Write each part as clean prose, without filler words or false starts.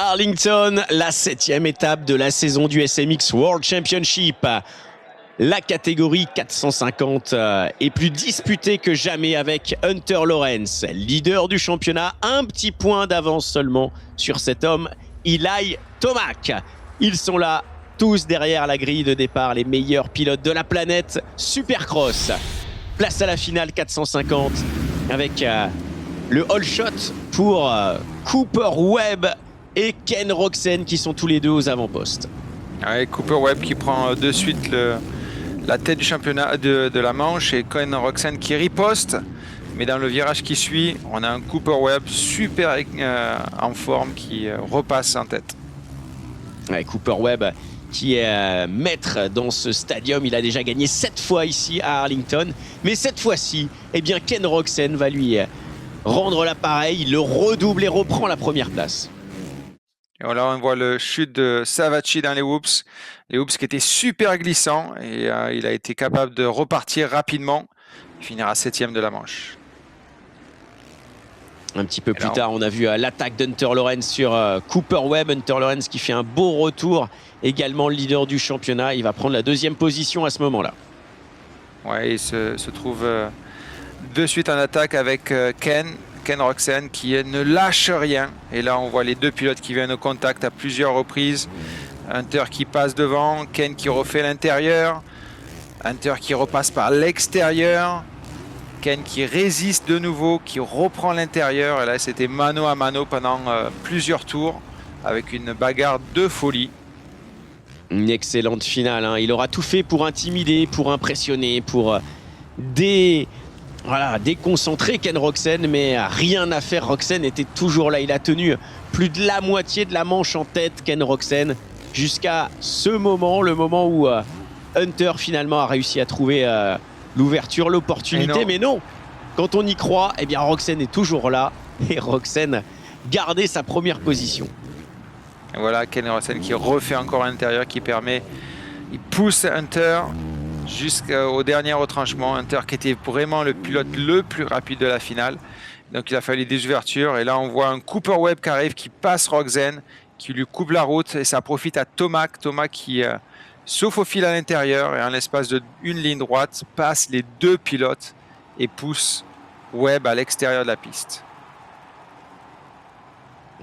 Arlington, la 7e étape de la saison du SMX World Championship. La catégorie 450 est plus disputée que jamais avec Hunter Lawrence, leader du championnat, un petit point d'avance seulement sur cet homme, Eli Tomac. Ils sont là, tous derrière la grille de départ, les meilleurs pilotes de la planète Supercross. Place à la finale 450 avec le all shot pour Cooper Webb et Ken Roczen qui sont tous les deux aux avant-postes. Ouais, Cooper Webb qui prend de suite la tête du championnat de la Manche et Ken Roczen qui riposte. Mais dans le virage qui suit, on a un Cooper Webb super en forme qui repasse en tête. Ouais, Cooper Webb qui est maître dans ce stadium. Il a déjà gagné 7 fois ici à Arlington. Mais cette fois-ci, eh bien Ken Roczen va lui rendre l'appareil. Il le redouble et reprend la première place. Et là, on voit le chute de Savacci dans les whoops. Les whoops qui étaient super glissants. Et il a été capable de repartir rapidement. Il finira 7e de la manche. Un petit peu plus tard, on a vu l'attaque d'Hunter Lawrence sur Cooper Webb. Hunter Lawrence qui fait un beau retour. Également le leader du championnat. Il va prendre la 2e position à ce moment-là. Ouais, il se trouve de suite en attaque avec Ken Roczen qui ne lâche rien. Et là, on voit les deux pilotes qui viennent au contact à plusieurs reprises. Hunter qui passe devant, Ken qui refait l'intérieur. Hunter qui repasse par l'extérieur. Ken qui résiste de nouveau, qui reprend l'intérieur. Et là, c'était mano à mano pendant plusieurs tours avec une bagarre de folie. Une excellente finale, hein. Il aura tout fait pour intimider, pour impressionner, pour déconcentrer Ken Roczen, mais rien à faire. Roczen était toujours là. Il a tenu plus de la moitié de la manche en tête, Ken Roczen, jusqu'à ce moment, le moment où Hunter finalement a réussi à trouver l'ouverture, l'opportunité. Mais non, quand on y croit, eh bien Roczen est toujours là et Roczen gardait sa première position. Et voilà, Ken Roczen qui refait encore à l'intérieur, qui permet, il pousse Hunter jusqu'au dernier retranchement. Hunter qui était vraiment le pilote le plus rapide de la finale. Donc il a fallu des ouvertures. Et là, on voit un Cooper Webb qui arrive, qui passe Roczen, qui lui coupe la route. Et ça profite à Tomac. Tomac qui se faufile à l'intérieur et en l'espace d'une ligne droite, passe les deux pilotes et pousse Webb à l'extérieur de la piste.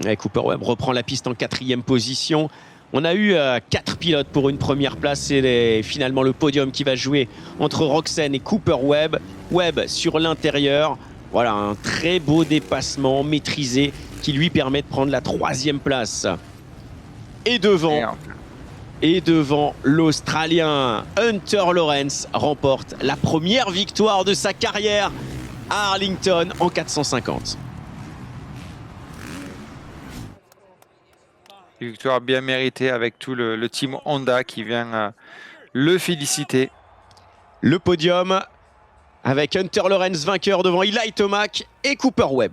Et Cooper Webb reprend la piste en 4e position. On a eu 4 pilotes pour une première place. C'est finalement le podium qui va jouer entre Roczen et Cooper Webb. Webb sur l'intérieur. Voilà, un très beau dépassement maîtrisé qui lui permet de prendre la 3e place. Et devant l'Australien Hunter Lawrence remporte la première victoire de sa carrière à Arlington en 450. Victoire bien méritée avec tout le team Honda qui vient le féliciter. Le podium avec Hunter Lawrence vainqueur devant Eli Tomac et Cooper Webb.